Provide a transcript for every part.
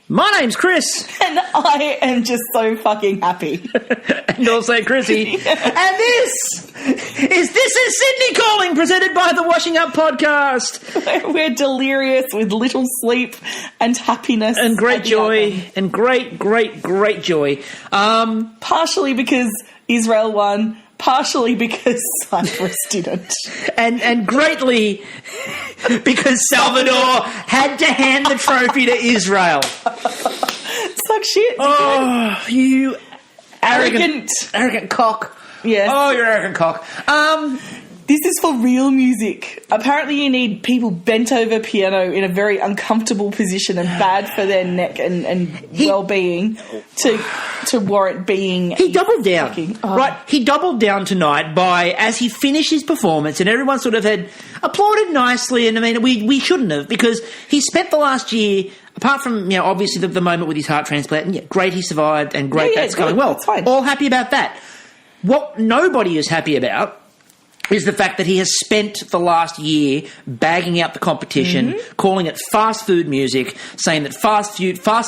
My name's Chris. And I am just so fucking happy. And also Kristie. Yeah. And this is Sydney Calling, presented by the Washing Up Podcast. We're delirious with little sleep and happiness. And great joy. And great joy. Partially because Israel won. Partially because Cyprus didn't. And greatly because Salvador had to hand the trophy to Israel. Suck shit. Oh, you arrogant cock. Yes. Oh, you're an arrogant cock. This is for real music. Apparently you need people bent over piano in a very uncomfortable position and bad for their neck and well-being to warrant being... He doubled down. Right, he doubled down tonight by, as he finished his performance, and everyone sort of had applauded nicely, and I mean, we shouldn't have, because he spent the last year... Apart from, obviously the moment with his heart transplant, and great he survived, and great that's going well. That's fine. All happy about that. What nobody is happy about is the fact that he has spent the last year bagging out the competition, calling it fast food music, saying that fast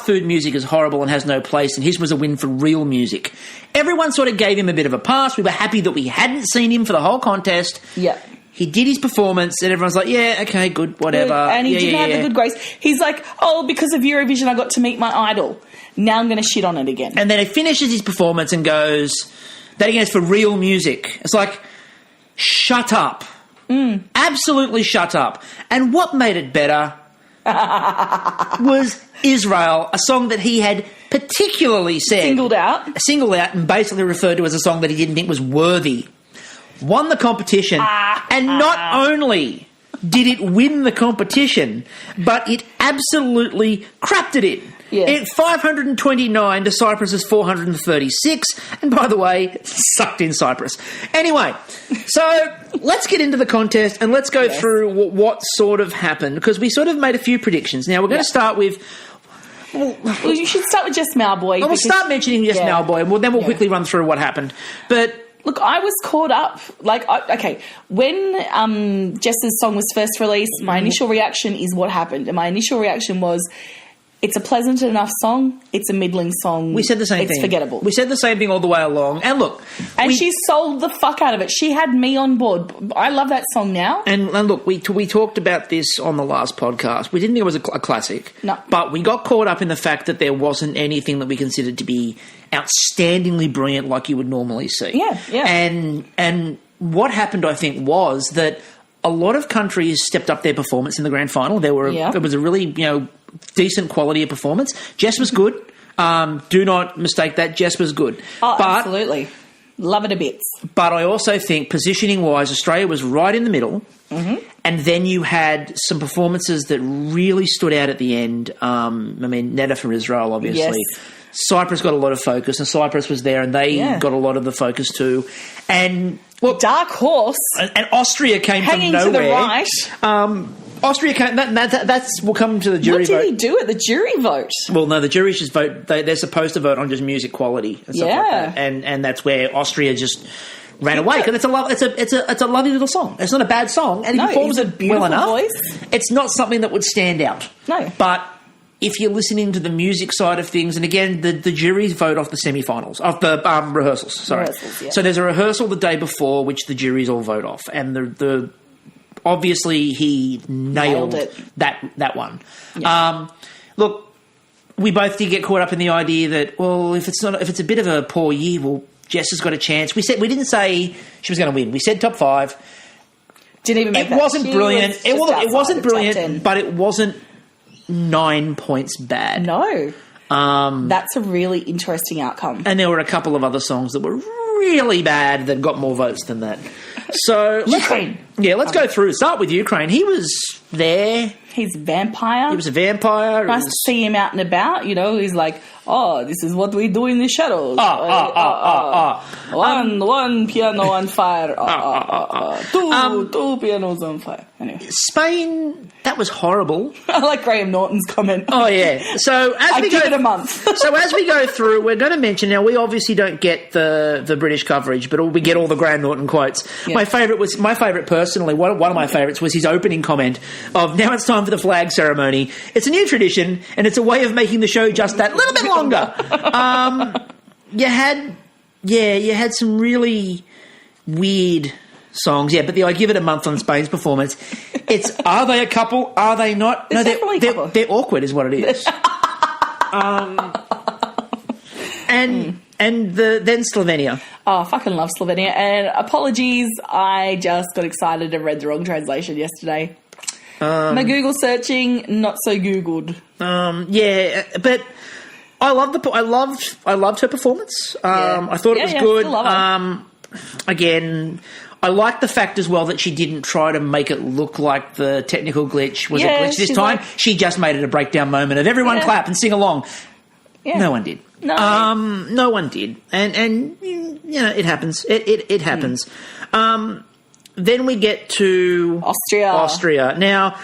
food music is horrible and has no place, and his was a win for real music. Everyone sort of gave him a bit of a pass. We were happy that we hadn't seen him for the whole contest. Yeah. He did his performance, and everyone's like, yeah, okay, good, whatever. And he didn't have the good grace. He's like, oh, because of Eurovision I got to meet my idol. Now I'm going to shit on it again. And then he finishes his performance and goes, that again is for real music. It's like, shut up. Absolutely shut up. And what made it better was Israel, a song that he had particularly said... Singled out and basically referred to as a song that he didn't think was worthy. Won the competition, and not only did it win the competition, but it absolutely crapped it in. Yes. It 529 to Cyprus's 436, and by the way, sucked in Cyprus. Anyway, so let's get into the contest and let's go through what sort of happened, because we sort of made a few predictions. Now, we're going to start with... Well, you should start with Just Malboy. We'll start mentioning Just Malboy, and then we'll quickly run through what happened. But... Look, I was caught up. When Jess's song was first released, my initial reaction is what happened. And my initial reaction was, it's a pleasant enough song. It's a middling song. We said the same thing. It's forgettable. We said the same thing all the way along. And look... And she sold the fuck out of it. She had me on board. I love that song now. And look, we talked about this on the last podcast. We didn't think it was a classic. No. But we got caught up in the fact that there wasn't anything that we considered to be outstandingly brilliant like you would normally see. Yeah. And what happened, I think, was that a lot of countries stepped up their performance in the grand final. There was a really, decent quality of performance. Jess was good. Do not mistake that. Jess was good. Oh, absolutely. Love it a bit. But I also think, positioning-wise, Australia was right in the middle. And then you had some performances that really stood out at the end. Neda from Israel, obviously. Yes. Cyprus got a lot of focus, and Cyprus was there, and they got a lot of the focus too. And look, dark horse, and Austria came hanging from nowhere. To the right. Austria came. That's will come to the jury vote. What did he do at the jury vote? Well, no, the jury just vote. They're supposed to vote on just music quality and stuff like that. And that's where Austria just ran away, because it's a lovely little song. It's not a bad song, and he performs it well enough. Voice. It's not something that would stand out. No, but if you're listening to the music side of things, and again, the juries vote off the semi-finals, off the rehearsals. Sorry, So there's a rehearsal the day before, which the juries all vote off, and the obviously he nailed it. that one. Yeah. Look, we both did get caught up in the idea that, well, if it's a bit of a poor year, well, Jess has got a chance. We didn't say she was going to win. We said top 5. Didn't even make it wasn't brilliant. It wasn't brilliant, but it wasn't 9 points bad. No. That's a really interesting outcome. And there were a couple of other songs that were really bad that got more votes than that. So Ukraine. Let's go through. Start with Ukraine. He was there. He's a vampire. He was a vampire. Nice to see him out and about. He's like, oh, this is what we do in the shadows. One piano on fire. Two pianos on fire. Anyway. Spain, that was horrible. I like Graham Norton's comment. Oh, yeah. So I give it a month. So as we go through, we're going to mention, now we obviously don't get the British coverage, but we get all the Graham Norton quotes. Yeah. My favourite personally, one of my favourites was his opening comment of, now it's time for the flag ceremony. It's a new tradition, and it's a way of making the show just that little bit longer. You had some really weird songs, but I give it a month on Spain's performance. It's, are they a couple? Are they not? No, they're awkward is what it is. And then Slovenia. Oh, I fucking love Slovenia. And apologies, I just got excited and read the wrong translation yesterday. My Google searching, not so Googled. But I loved her performance. I thought it was good. Still love her. Again, I like the fact as well that she didn't try to make it look like the technical glitch was a glitch this time. She just made it a breakdown moment of everyone clap and sing along. Yeah. No one did. No one did. And it happens. It happens. Then we get to Austria. Now,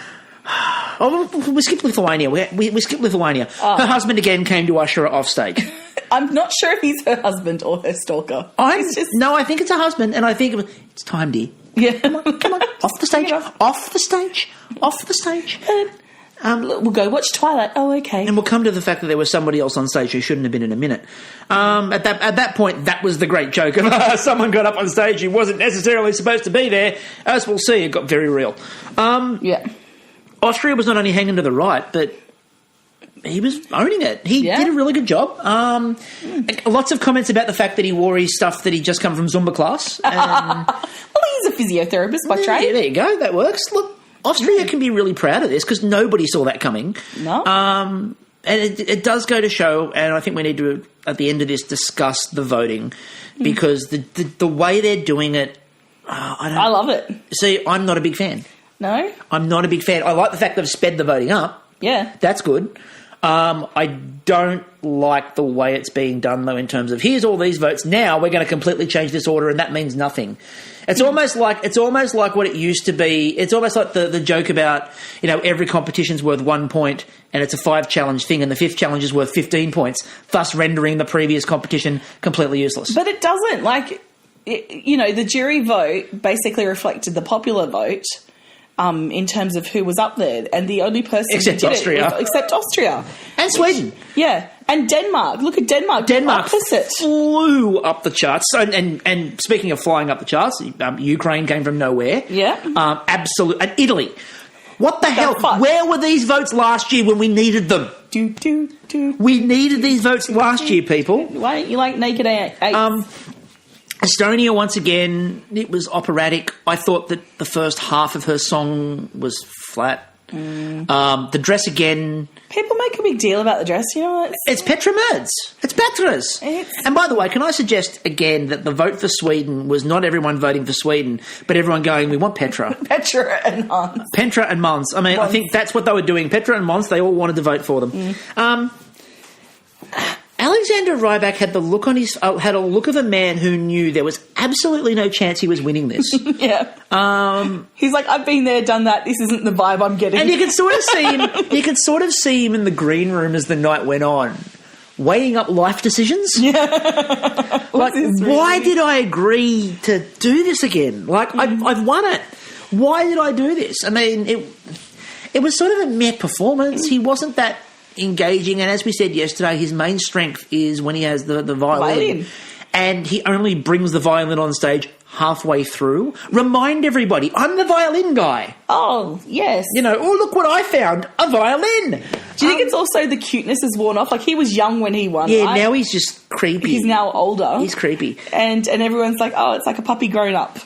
we skipped Lithuania. We skipped Lithuania. Her husband again came to usher her off stage. I'm not sure if he's her husband or her stalker. No, I think it's her husband, and I think it's time, dear. Yeah. Come on. Off the stage. We'll go watch Twilight. Oh, okay. And we'll come to the fact that there was somebody else on stage who shouldn't have been in a minute. At that point, that was the great joke of someone got up on stage who wasn't necessarily supposed to be there. As we'll see, it got very real. Austria was not only hanging to the right, but he was owning it. He did a really good job. Lots of comments about the fact that he wore his stuff that he'd just come from Zumba class. Well, he's a physiotherapist by trade. Yeah, there you go. That works. Look, Austria can be really proud of this because nobody saw that coming. No. And it does go to show, and I think we need to, at the end of this, discuss the voting because the way they're doing it, I love it. See, I'm not a big fan. No? I'm not a big fan. I like the fact they've sped the voting up. Yeah. That's good. I don't like the way it's being done, though, in terms of here's all these votes. Now we're going to completely change this order, and that means nothing. It's almost like what it used to be. It's almost like the joke about every competition's worth 1 point, and it's a 5-challenge thing, and the 5th challenge is worth 15 points, thus rendering the previous competition completely useless. But it doesn't. The jury vote basically reflected the popular vote. In terms of who was up there, and the only person except Austria and Sweden, and Denmark. Look at Denmark. Denmark flew up the charts. And speaking of flying up the charts, Ukraine came from nowhere. Yeah, absolutely. And Italy. What the hell? Where were these votes last year when we needed them? We needed these votes last year, people. Why don't you like naked apes? Estonia, once again, it was operatic. I thought that the first half of her song was flat. The dress again... People make a big deal about the dress, It's Petra Merz. It's Petra's. And by the way, can I suggest again that the vote for Sweden was not everyone voting for Sweden, but everyone going, we want Petra. Petra and Mons. Petra and Mons. I mean, I think that's what they were doing. Petra and Mons, they all wanted to vote for them. Alexander Rybak had the look on had a look of a man who knew there was absolutely no chance he was winning this. Yeah. He's like, I've been there, done that. This isn't the vibe I'm getting. And you could sort of see him. You could sort of see him in the green room as the night went on, weighing up life decisions. Yeah. Why did I agree to do this again? I've won it. Why did I do this? I mean, it was sort of a meh performance. He wasn't that engaging, and as we said yesterday, his main strength is when he has the violin. And he only brings the violin on stage halfway through. Remind everybody, I'm the violin guy. Oh, yes. Look what I found, a violin. Do you think it's also the cuteness has worn off? Like, he was young when he won, yeah, right? Now he's just creepy. He's now older. He's creepy. And everyone's like, oh, it's like a puppy grown up.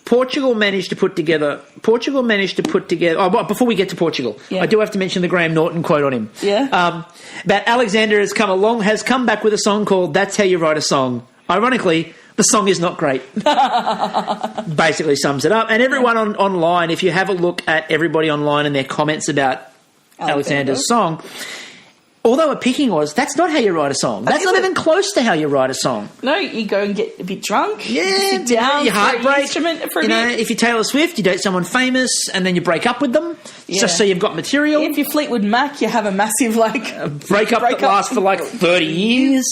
Portugal managed to put together. Oh, but before we get to Portugal, I do have to mention the Graham Norton quote on him. Yeah. That Alexander has come back with a song called "That's How You Write a Song." Ironically, the song is not great. Basically sums it up. And everyone online, if you have a look at everybody online and their comments about Alexander's song, All they were picking was, that's not how you write a song. That's not even close to how you write a song. No, you go and get a bit drunk. Yeah, sit down, your heart breaks. For a bit. If you're Taylor Swift, you date someone famous and then you break up with them just so you've got material. If you're Fleetwood Mac, you have a massive breakup that lasts for 30 years,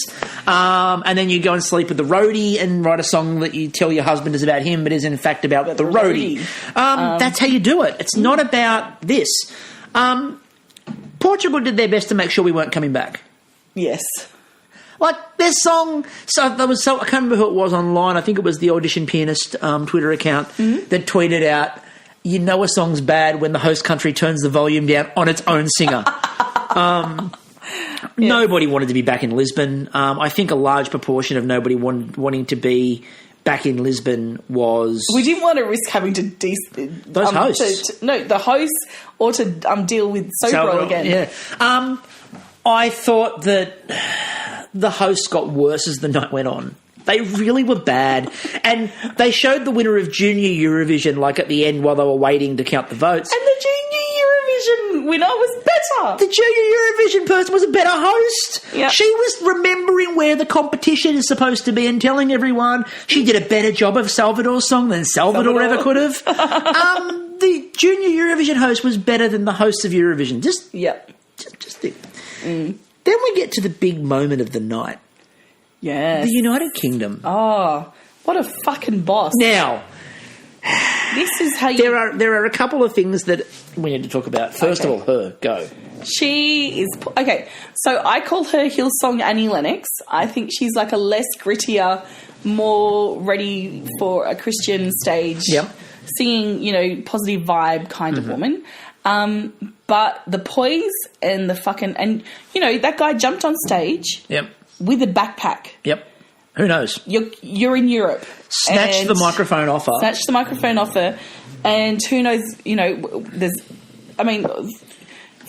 and then you go and sleep with the roadie and write a song that you tell your husband is about him, but is in fact about the roadie. That's how you do it. It's not about this. Portugal did their best to make sure we weren't coming back. Yes. Like, their song... I can't remember who it was online. I think it was the Audition Pianist Twitter account that tweeted out, you know a song's bad when the host country turns the volume down on its own singer. Nobody wanted to be back in Lisbon. I think a large proportion of nobody wanting to be back in Lisbon was... We didn't want to risk having to... Those hosts. The hosts, or to deal with Sobro again. Yeah. I thought that the hosts got worse as the night went on. They really were bad. And they showed the winner of Junior Eurovision, at the end while they were waiting to count the votes. And the Junior Eurovision winner was better. The Junior Eurovision person was a better host. Yep. She was remembering where the competition is supposed to be and telling everyone. She did a better job of Salvador's song than Salvador ever could have. The Junior Eurovision host was better than the hosts of Eurovision. Just think. Then we get to the big moment of the night. Yes. The United Kingdom. Oh, what a fucking boss. Now, this is how you... There are a couple of things that we need to talk about. First of all, her. Go. She is... Okay, so I call her Hillsong Annie Lennox. I think she's a less grittier, more ready for a Christian stage, singing, positive vibe kind of woman. But the poise and the fucking... And, that guy jumped on stage with a backpack. Yep. Who knows? You're in Europe. Snatch the microphone off her. And who knows, there's... I mean...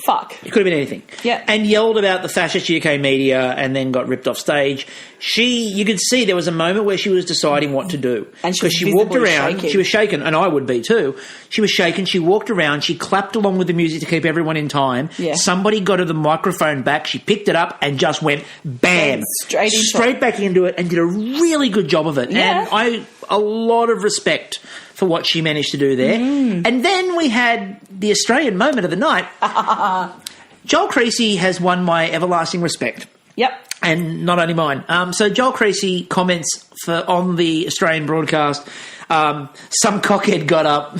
Fuck. It could have been anything. Yeah. And yelled about the fascist UK media and then got ripped off stage. You could see there was a moment where she was deciding what to do. And she walked around. Shaking. She was shaken, and I would be too. She was shaken. She walked around. She clapped along with the music to keep everyone in time. Yeah. Somebody got her the microphone back. She picked it up and just went bam. Straight back into it and did a really good job of it. Yeah. And a lot of respect for what she managed to do there. And then we had the Australian moment of the night. Joel Kristie has won my everlasting respect. Yep. And not only mine. So Joel Kristie comments on the Australian broadcast, some cockhead got up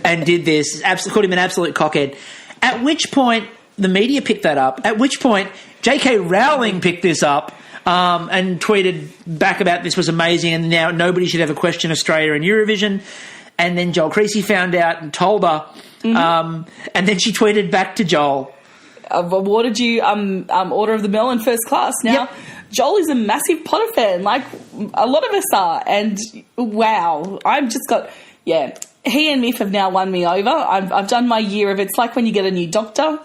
and did this, called him an absolute cockhead. At which point the media picked that up. At which point J.K. Rowling picked this up. And tweeted back about this was amazing and now nobody should ever question Australia in Eurovision. And then Joel Kristie found out and told her. And then she tweeted back to Joel. I've awarded you Order of the Melon First Class. Now, Joel is a massive Potter fan, like a lot of us are. And, wow, I've just got... Yeah, he and Miff have now won me over. I've done my year of... It's like when you get a new doctor.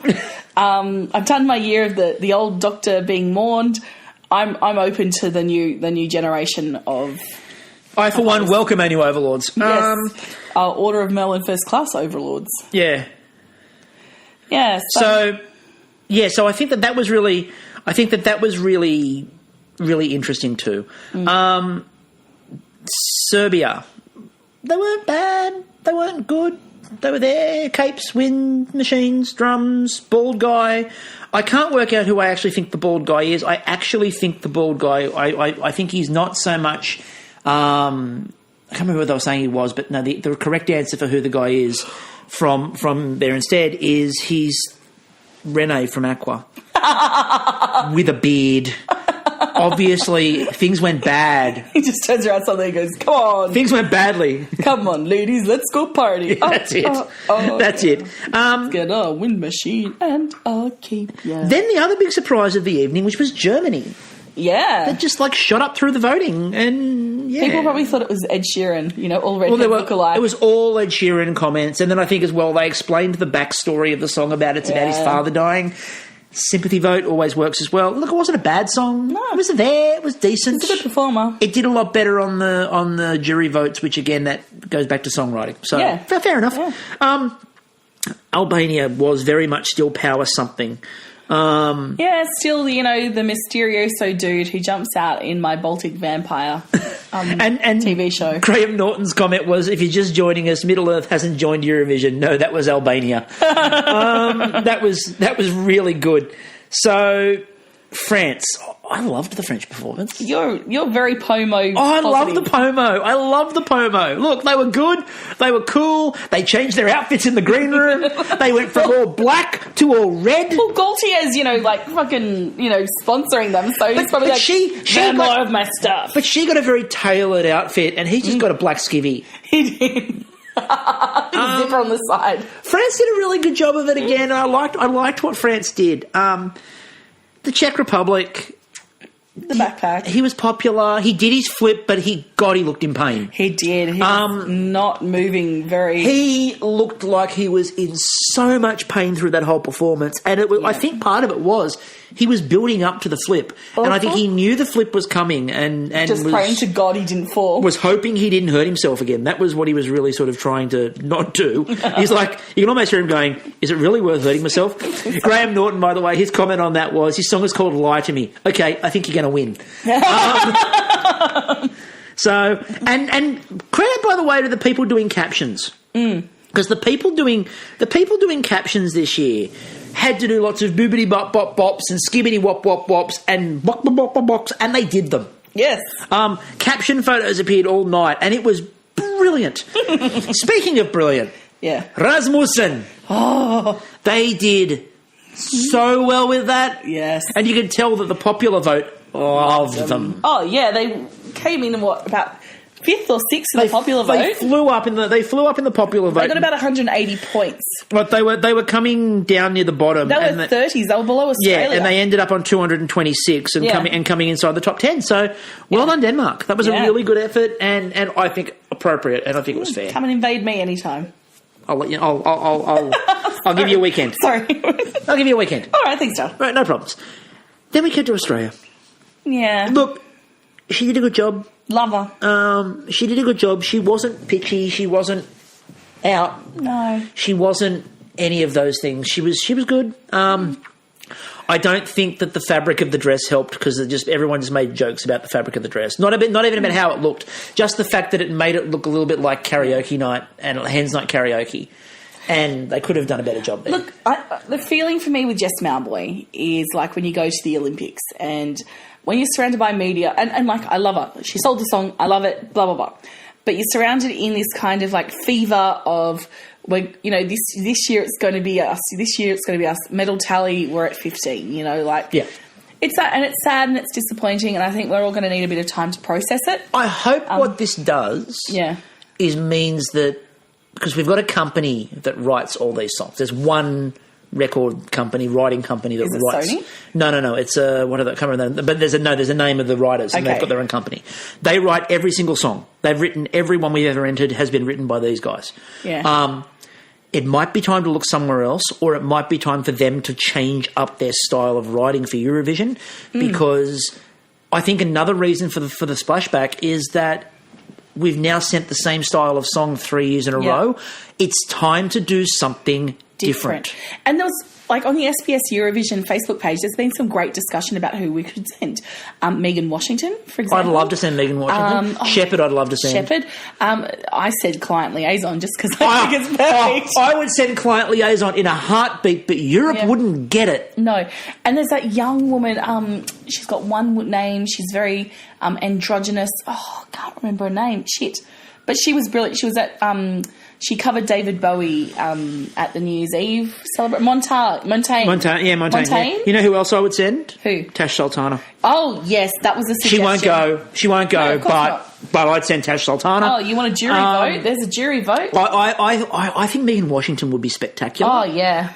I've done my year of the old doctor being mourned. I'm open to the new generation of... I, for one, welcome our new overlords. Yes. Order of Melon First Class overlords. Yeah. Yeah. So I think that was really... I think that was really, really interesting too. Serbia. They weren't bad. They weren't good. They were there. Capes, wind machines, drums, bald guy... I can't work out who I actually think the bald guy is. I actually think the bald guy... I think he's not so much... I can't remember what they were saying he was, but no, the correct answer for who the guy is from there instead is he's Rene from Aqua. With a beard. Obviously, things went bad. He just turns around suddenly and goes, come on. Things went badly. Come on, ladies, let's go party. That's it. That's it. Let's get a wind machine and a cape. Yeah. Then the other big surprise of the evening, which was Germany. Yeah. That just, shot up through the voting. And, yeah. People probably thought it was Ed Sheeran, all redhead lookalike. It was all Ed Sheeran comments. And then I think as well they explained the backstory of the song about it's about his father dying. Sympathy vote always works as well. Look, it wasn't a bad song. No. It was there. It was decent. It's a good performer. It did a lot better on the jury votes, which again that goes back to songwriting. So fair enough. Yeah. Albania was very much still power something. Yeah, still, the Mysterioso dude who jumps out in my Baltic Vampire and TV show. Graham Norton's comment was, if you're just joining us, Middle Earth hasn't joined Eurovision. No, that was Albania. That was really good. So, France. I loved the French performance. You're very Pomo. Oh, I love the Pomo. I love the Pomo. Look, they were good. They were cool. They changed their outfits in the green room. They went from all black to all red. Well, Gaultier's, fucking, sponsoring them. So he's probably she more of my stuff. But she got a very tailored outfit, and he just got a black skivvy. He did. Zipper on the side. France did a really good job of it again. I liked what France did. The Czech Republic. The backpack. He was popular. He did his flip, but he looked in pain. He did. He was not moving very... He looked like he was in so much pain through that whole performance. And I think part of it was he was building up to the flip. And I think he knew the flip was coming and just praying to God he didn't fall. Was hoping he didn't hurt himself again. That was what he was really sort of trying to not do. He's like, you can almost hear him going, is it really worth hurting myself? Graham Norton, by the way, his comment on that was, his song is called Lie to Me. Okay, I think you're going to win. So, and credit, by the way, to the people doing captions. Because the people doing captions this year had to do lots of boobity bop bop bops and skibbity wop wop wops and bop bop bop bop bops, and they did them. Yes. Caption photos appeared all night, and it was brilliant. Speaking of brilliant, Rasmussen. Oh, they did so well with that. Yes. And you could tell that the popular vote loved them. Oh yeah, they came in about 5th or 6th in the popular vote. They flew up in the popular vote. They got about 180 points. But they were coming down near the bottom. They were 30s. They were below Australia. Yeah, and they ended up on 226 and coming inside the top 10. So well done, Denmark. That was a really good effort, and I think appropriate, and I think it was fair. Come and invade me anytime. I'll let you. I'll give you a weekend. Sorry, I'll give you a weekend. All right, thanks, John. Right, no problems. Then we came to Australia. Yeah. Look, she did a good job. Love her. She did a good job. She wasn't pitchy. She wasn't out. No. She wasn't any of those things. She was good. I don't think that the fabric of the dress helped because everyone just made jokes about the fabric of the dress. Not even about how it looked. Just the fact that it made it look a little bit like karaoke night and Hens Night karaoke. And they could have done a better job there. Look, the feeling for me with Jess Mowboy is like when you go to the Olympics and when you're surrounded by media, and like, I love her. She sold the song. I love it, blah, blah, blah. But you're surrounded in this kind of like fever of, this year it's going to be us. This year it's going to be us. Medal tally, we're at 15, Yeah. It's that, and it's sad and it's disappointing, and I think we're all going to need a bit of time to process it. I hope what this does means that, because we've got a company that writes all these songs. There's one writing company that writes. Sony? No. It's what are they? Can't remember. But there's a name of the writers, and they've got their own company. They write every single song. They've written every one we've ever entered has been written by these guys. Yeah. It might be time to look somewhere else, or it might be time for them to change up their style of writing for Eurovision, because I think another reason for the splashback is that we've now sent the same style of song 3 years in a row. It's time to do something different. And there was, like, on the SPS Eurovision Facebook page, there's been some great discussion about who we could send. Megan Washington, for example. I'd love to send Megan Washington. Shepherd, I'd love to send. Shepherd. I said client liaison just because I think it's perfect. I would send client liaison in a heartbeat, but Europe wouldn't get it. No. And there's that young woman, she's got one name, she's very androgynous. Oh, I can't remember her name. Shit. But she was brilliant. She was at... she covered David Bowie at the New Year's Eve celebration. Montaigne. Yeah. You know who else I would send? Who? Tash Sultana. Oh, yes, that was a suggestion. She won't go, no, but I'd send Tash Sultana. Oh, you want a jury vote? There's a jury vote. I think Megan Washington would be spectacular. Oh, yeah.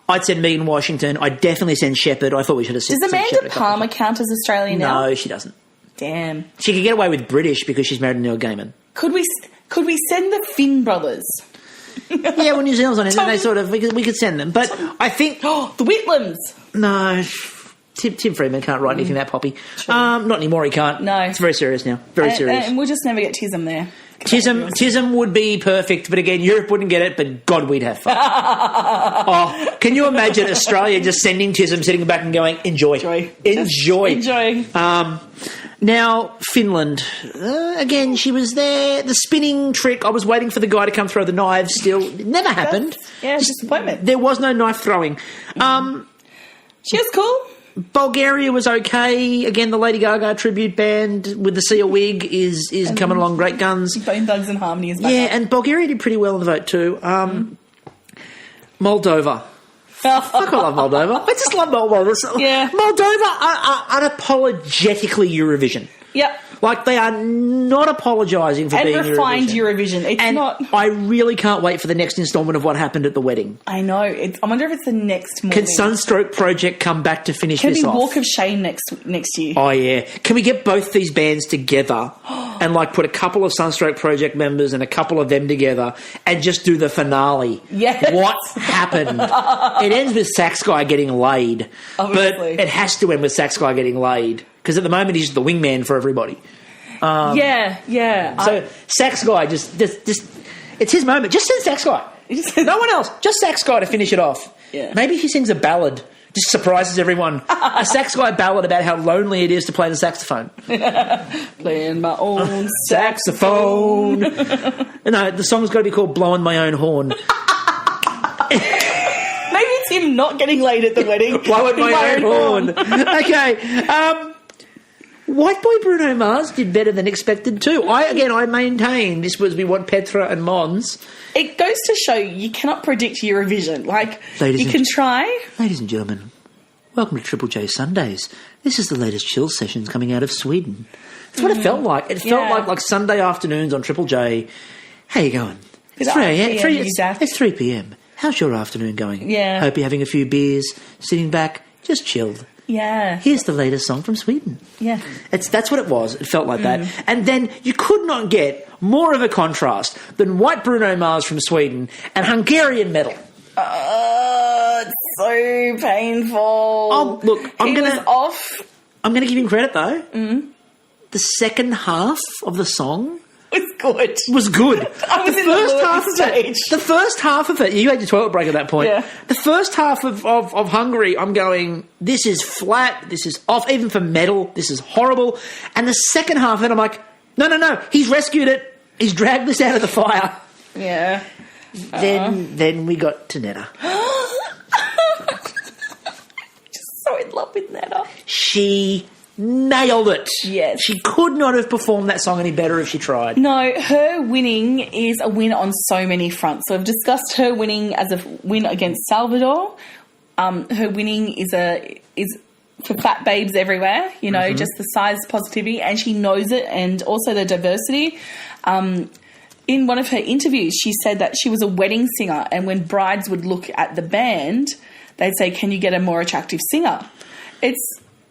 I'd send Megan Washington. I'd definitely send Shepherd. I thought we should have sent Does Shepherd. Amanda Palmer count as Australian now? No, she doesn't. Damn. She could get away with British because she's married to Neil Gaiman. Could we send the Finn brothers? Yeah, well, New Zealand's on it, and they sort of we could send them. But I think the Whitlams. No, Tim Freeman can't write anything that poppy. Not anymore. He can't. No, it's very serious now. Very serious. And we'll just never get Tism there. Tism would be perfect, but again, Europe wouldn't get it, but God, we'd have fun. Oh, can you imagine Australia just sending Tism, sitting back and going, enjoy. Enjoy. Now, Finland. Again, she was there. The spinning trick, I was waiting for the guy to come throw the knives still. It never happened. Disappointment. There was no knife throwing. She was cool. Bulgaria was okay. Again, the Lady Gaga tribute band with the Sia wig is coming along great guns. Bone Thugs and Harmony is back up. And Bulgaria did pretty well in the vote too. Moldova. Fuck, I love Moldova. I just love Moldova. Yeah. Moldova are unapologetically Eurovision. Yep. Like, they are not apologising for being refined Eurovision. It's not. I really can't wait for the next instalment of What Happened at the Wedding. I know. I wonder if it's the next morning. Can Sunstroke Project come back to finish this off? Can it be Walk of Shame next year? Oh, yeah. Can we get both these bands together and, like, put a couple of Sunstroke Project members and a couple of them together and just do the finale? Yes. What happened? It ends with Sax Guy getting laid. Obviously. But it has to end with Sax Guy getting laid. Because at the moment, he's the wingman for everybody. Yeah. So Sax Guy just it's his moment. Just send Sax Guy. No one else. Just Sax Guy to finish it off. Yeah. Maybe if he sings a ballad, just surprises everyone. A Sax Guy ballad about how lonely it is to play the saxophone. Playing my own saxophone. No, the song's got to be called Blowing My Own Horn. Maybe it's him not getting laid at the wedding. Blowing my own horn. Okay. White Boy Bruno Mars did better than expected too. I maintain this was We Want Petra and Mons. It goes to show you cannot predict Eurovision. Like, you can try. Ladies and gentlemen, welcome to Triple J Sundays. This is the latest chill sessions coming out of Sweden. That's what it felt like. It felt like Sunday afternoons on Triple J. How you going? It's 3 a.m. It's 3 p.m. How's your afternoon going? Yeah. Hope you're having a few beers, sitting back, just chilled. Yeah. Here's the latest song from Sweden. Yeah. That's what it was. It felt like that. And then you could not get more of a contrast than White Bruno Mars from Sweden and Hungarian metal. It's so painful. Oh, look, I'm going to give him credit though. The second half of the song was good. I was in the first half of it. The first half of it, you had your toilet break at that point. Yeah. The first half of Hungary, I'm going, this is flat, this is off, even for metal, this is horrible. And the second half of it, I'm like, no, he's rescued it. He's dragged this out of the fire. Yeah. Then we got to Netta. Just so in love with Netta. She nailed it. Yes. She could not have performed that song any better if she tried. No, her winning is a win on so many fronts. So I've discussed her winning as a win against Salvador. Her winning is for fat babes everywhere, just the size positivity, and she knows it, and also the diversity. In one of her interviews, she said that she was a wedding singer, and when brides would look at the band, they'd say, "Can you get a more attractive singer?"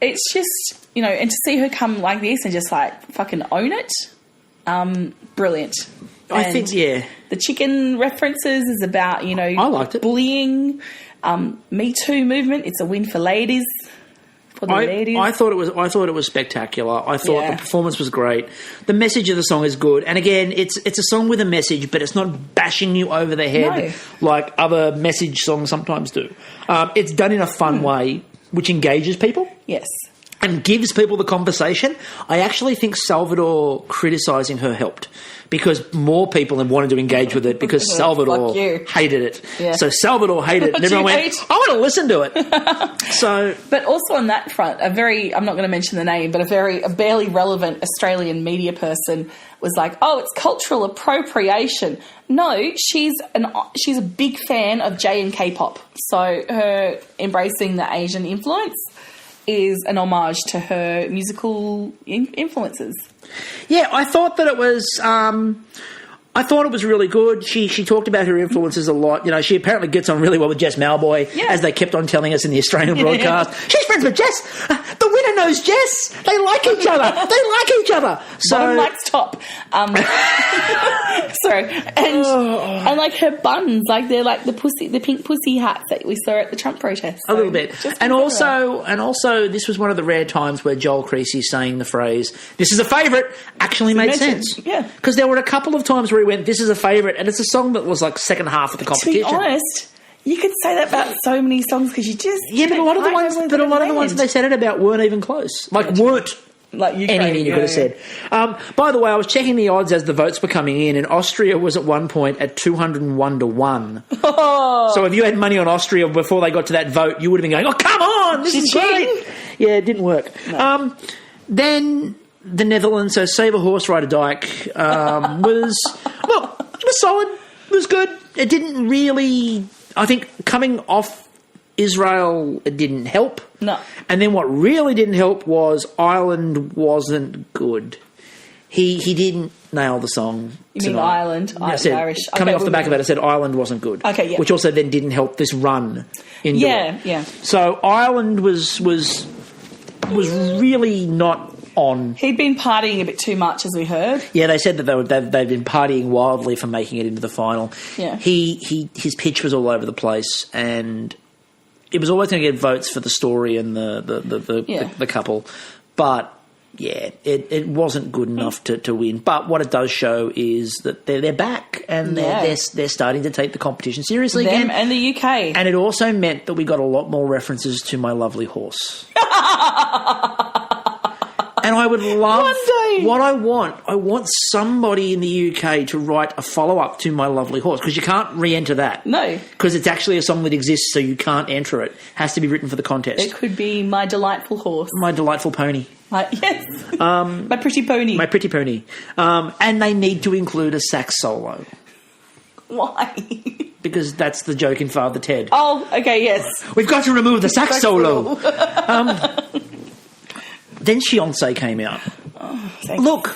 It's just, and to see her come like this and just like fucking own it, brilliant. I think, the chicken references is about, I liked it. Bullying, Me Too movement. It's a win for ladies. For the ladies. I thought it was spectacular. I thought the performance was great. The message of the song is good. And again, it's a song with a message, but it's not bashing you over the head like other message songs sometimes do. It's done in a fun way, which engages people. Yes. And gives people the conversation. I actually think Salvador criticising her helped because more people have wanted to engage with it because Salvador hated it. Yeah. So Salvador hated it and everyone went, I want to listen to it. But also on that front, I'm not going to mention the name, but a barely relevant Australian media person was like, oh, it's cultural appropriation. No, she's a big fan of J and K-pop. So her embracing the Asian influence is an homage to her musical influences. Yeah, I thought that it was. I thought it was really good. She talked about her influences a lot. She apparently gets on really well with Jess Malboy, as they kept on telling us in the Australian broadcast. She's friends with Jess. The winner knows Jess. They like each other. So Bottom likes top. Sorry. And like her buns, like they're like the pink pussy hats that we saw at the Trump protest. A little bit. And also, this was one of the rare times where Joel Kristie saying the phrase, "This is a favourite," actually made sense. Yeah. Because there were a couple of times where he went, "This is a favourite," and it's a song that was like second half of the competition. To be honest, you could say that about so many songs because you just... Yeah, but a lot of the ones that they said it about weren't even close. Weren't like Ukraine, anything you could have said. By the way, I was checking the odds as the votes were coming in, and Austria was at one point at 201 to 1. Oh. So if you had money on Austria before they got to that vote, you would have been going, "Oh, come on, this is great." Yeah, it didn't work. No. Then the Netherlands, so Save a Horse, Ride a Dyke, was solid. It was good. It didn't really... I think coming off Israel, it didn't help. No. And then what really didn't help was Ireland wasn't good. He didn't nail the song. You mean Ireland? Irish. Coming off the back of it, I said Ireland wasn't good. Okay, yeah. Which also then didn't help this run into it. Yeah. So Ireland was really not on. He'd been partying a bit too much, as we heard. Yeah, they said that they've been partying wildly for making it into the final. Yeah. His pitch was all over the place, and it was always going to get votes for the story and the couple, but yeah, it wasn't good enough to win. But what it does show is that they're back and they're starting to take the competition seriously again. And the UK. And it also meant that we got a lot more references to My Lovely Horse. And I would love... One day. What I want somebody in the UK to write a follow-up to My Lovely Horse, because you can't re-enter that. No. Because it's actually a song that exists, so you can't enter it. It has to be written for the contest. It could be My Delightful Horse. My Delightful Pony. Yes. My Pretty Pony. My Pretty Pony. And they need to include a sax solo. Why? Because that's the joke in Father Ted. Oh, okay, yes. We've got to remove the sax solo. Then Beyoncé came out. Oh, look,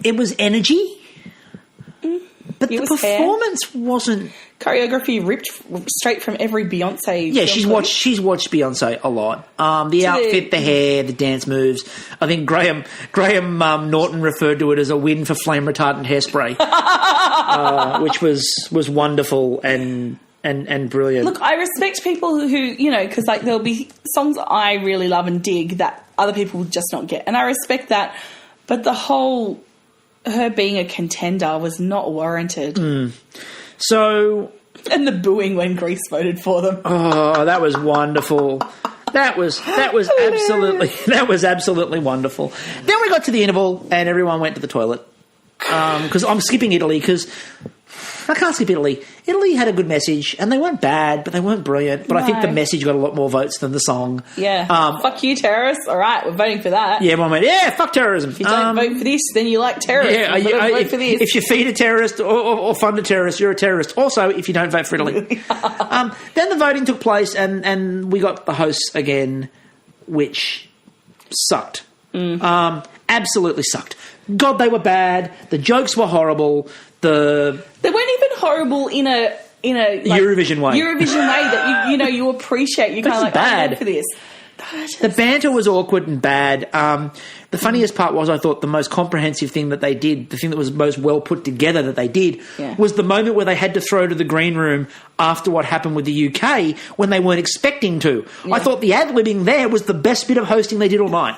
it was energy, but the performance wasn't... Choreography ripped straight from every Beyonce. Yeah, she's watched Beyonce a lot. The outfit, the hair, the dance moves. I think Graham Norton referred to it as a win for flame retardant hairspray, which was wonderful and brilliant. Look, I respect people who, because like there'll be songs I really love and dig that other people would just not get, and I respect that. But the whole her being a contender was not warranted. So, and the booing when Greece voted for them. Oh, that was wonderful. That was absolutely wonderful. Then we got to the interval, and everyone went to the toilet. Because I'm skipping Italy because I can't skip Italy. Italy had a good message, and they weren't bad, but they weren't brilliant. But no. I think the message got a lot more votes than the song. Yeah. Fuck you, terrorists. All right, we're voting for that. Yeah, everyone went, yeah, fuck terrorism. If you don't vote for this, then you like terrorists. Yeah, vote for this. If you feed a terrorist or fund a terrorist, you're a terrorist. Also, if you don't vote for Italy. Then the voting took place, and we got the hosts again, which sucked. Absolutely sucked. God, they were bad. The jokes were horrible. They weren't even horrible in a like, Eurovision way. That you appreciate. You kind of like bad for this. The banter was awkward and bad. The funniest part was I thought the most comprehensive thing that they did, the thing that was most well put together that they did, was the moment where they had to throw to the green room after what happened with the UK when they weren't expecting to. Yeah. I thought the ad-libbing there was the best bit of hosting they did all night.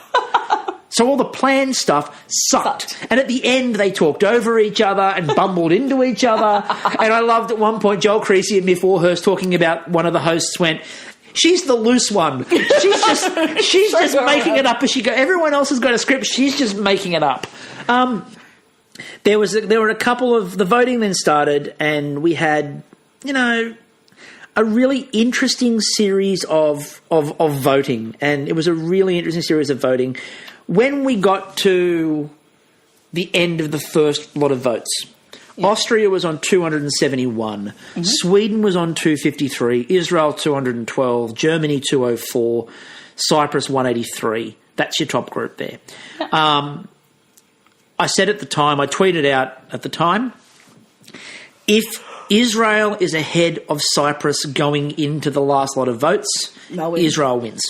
So all the planned stuff sucked. And at the end, they talked over each other and bumbled into each other. And I loved at one point Joel Kristie and Miff Warhurst talking about one of the hosts went, she's the loose one. She's just making it up as she goes. Everyone else has got a script. She's just making it up. There were a couple of... The voting then started and we had, a really interesting series of voting. And it was a really interesting series of voting. When we got to the end of the first lot of votes, Austria was on 271, Sweden was on 253, Israel 212, Germany 204, Cyprus 183. That's your top group there. I said at the time, I tweeted out at the time, if Israel is ahead of Cyprus going into the last lot of votes, Israel wins.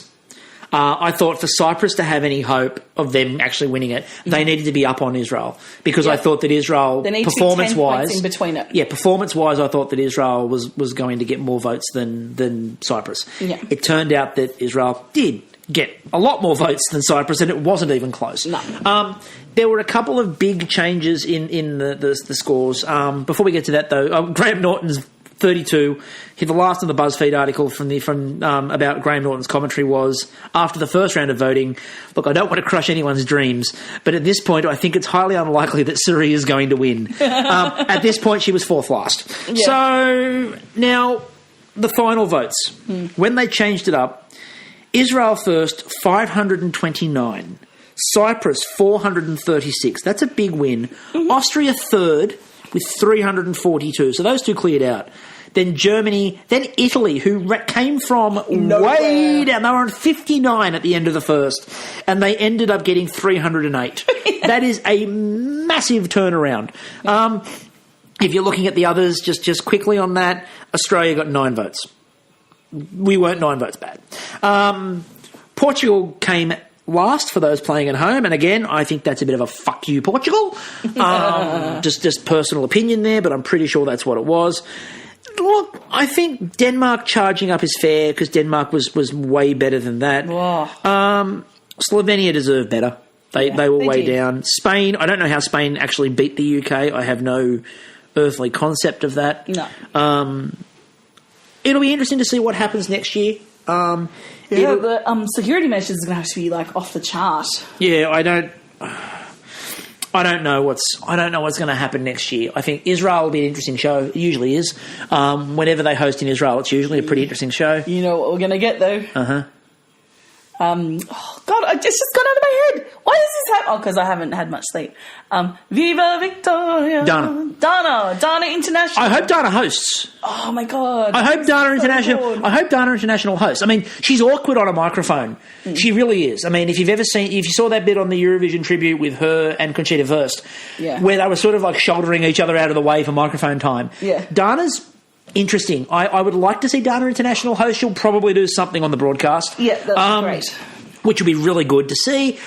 I thought for Cyprus to have any hope of them actually winning it, they needed to be up on Israel, because I thought that Israel, performance-wise, in between it. Yeah, performance-wise, I thought that Israel was going to get more votes than Cyprus. Yeah. It turned out that Israel did get a lot more votes than Cyprus, and it wasn't even close. No. There were a couple of big changes in the scores. Before we get to that, though, Graham Norton's 32. The last of the BuzzFeed article from about Graham Norton's commentary was, after the first round of voting, look, I don't want to crush anyone's dreams, but at this point, I think it's highly unlikely that Syria is going to win. At this point, she was fourth last. Yeah. So now the final votes. When they changed it up, Israel first, 529. Cyprus, 436. That's a big win. Austria third with 342. So those two cleared out. Then Germany, then Italy, who came from way down. They were on 59 at the end of the first, and they ended up getting 308. That is a massive turnaround. If you're looking at the others, just quickly on that, Australia got 9 votes. We weren't 9 votes bad. Portugal came last for those playing at home, and again, I think that's a bit of a fuck you, Portugal. Just personal opinion there, but I'm pretty sure that's what it was. Look, I think Denmark charging up is fair, because Denmark was way better than that. Slovenia deserved better. They were way down. Spain, I don't know how Spain actually beat the UK. I have no earthly concept of that. No. It'll be interesting to see what happens next year. The security measures are going to have to be like off the chart. Yeah, I don't know what's going to happen next year. I think Israel will be an interesting show. It usually is. Whenever they host in Israel, it's usually a pretty interesting show. You know what we're going to get, though? Oh, God, it's just gone out of my head. Why does this happen? Oh, because I haven't had much sleep. Viva Victoria. Dana International. I hope Dana hosts. Oh, my God. I hope Dana International hosts. I mean, she's awkward on a microphone. She really is. I mean, if you saw that bit on the Eurovision tribute with her and Conchita Wurst, where they were sort of like shouldering each other out of the way for microphone time. Yeah. Dana's interesting. I would like to see Dana International host. She'll probably do something on the broadcast. Yeah, that's great. Which will be really good to see.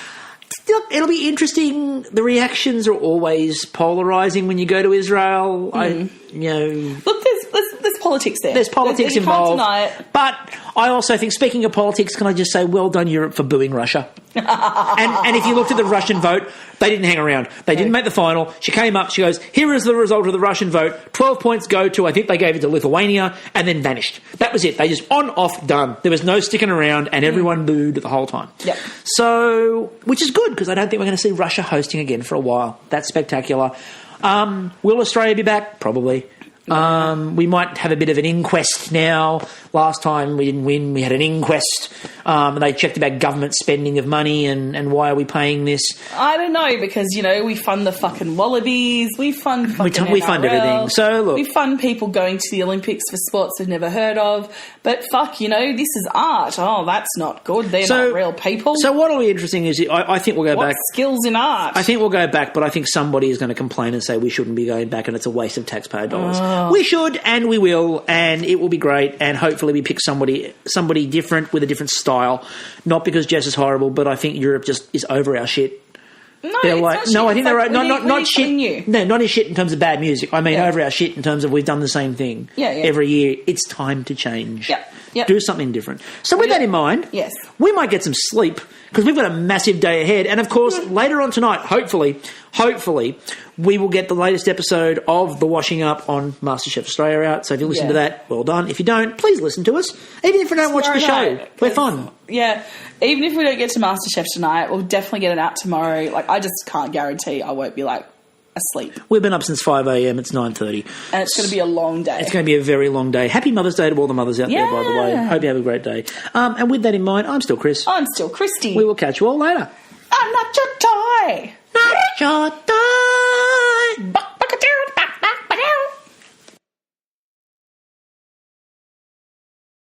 Look, it'll be interesting. The reactions are always polarising when you go to Israel. Look, there's politics there. There's politics involved. You can't deny it. But I also think, speaking of politics, can I just say, well done, Europe, for booing Russia. and if you looked at the Russian vote, they didn't hang around. They didn't make the final. She came up, she goes, here is the result of the Russian vote. 12 points go to, I think they gave it to Lithuania, and then vanished. That was it. They just on, off, done. There was no sticking around, and everyone booed the whole time. Yep. So, which is good, because I don't think we're going to see Russia hosting again for a while. That's spectacular. Will Australia be back? Probably. We might have a bit of an inquest now. Last time we didn't win, we had an inquest. They checked about government spending of money and why are we paying this? I don't know, because, we fund the fucking Wallabies, we fund fucking we fund everything. So look, we fund people going to the Olympics for sports they've never heard of. But fuck, this is art. Oh, that's not good. They're not real people. So what'll be interesting is I think we'll go back. Skills in art? I think we'll go back, but I think somebody is going to complain and say we shouldn't be going back and it's a waste of taxpayer dollars. We should, and we will, and it will be great, and hopefully we pick somebody different with a different style. Not because Jess is horrible, but I think Europe just is over our shit. No, they're like, no, I think they're right. Not shit. New. No, not in shit in terms of bad music. I mean, over our shit in terms of we've done the same thing every year. It's time to change. Yep. Do something different. So with that in mind, we might get some sleep because we've got a massive day ahead. And of course, later on tonight, hopefully, we will get the latest episode of The Washing Up on MasterChef Australia out. So if you listen to that, well done. If you don't, please listen to us. Even if you don't watch the show, we're fun. Yeah. Even if we don't get to MasterChef tonight, we'll definitely get it out tomorrow. Like, I just can't guarantee I won't be, asleep. We've been up since 5 a.m. It's 9:30. And it's going to be a long day. It's going to be a very long day. Happy Mother's Day to all the mothers out there, by the way. Hope you have a great day. And with that in mind, I'm still Chris. I'm still Kristie. We will catch you all later. I'm not your toy. Not your toy.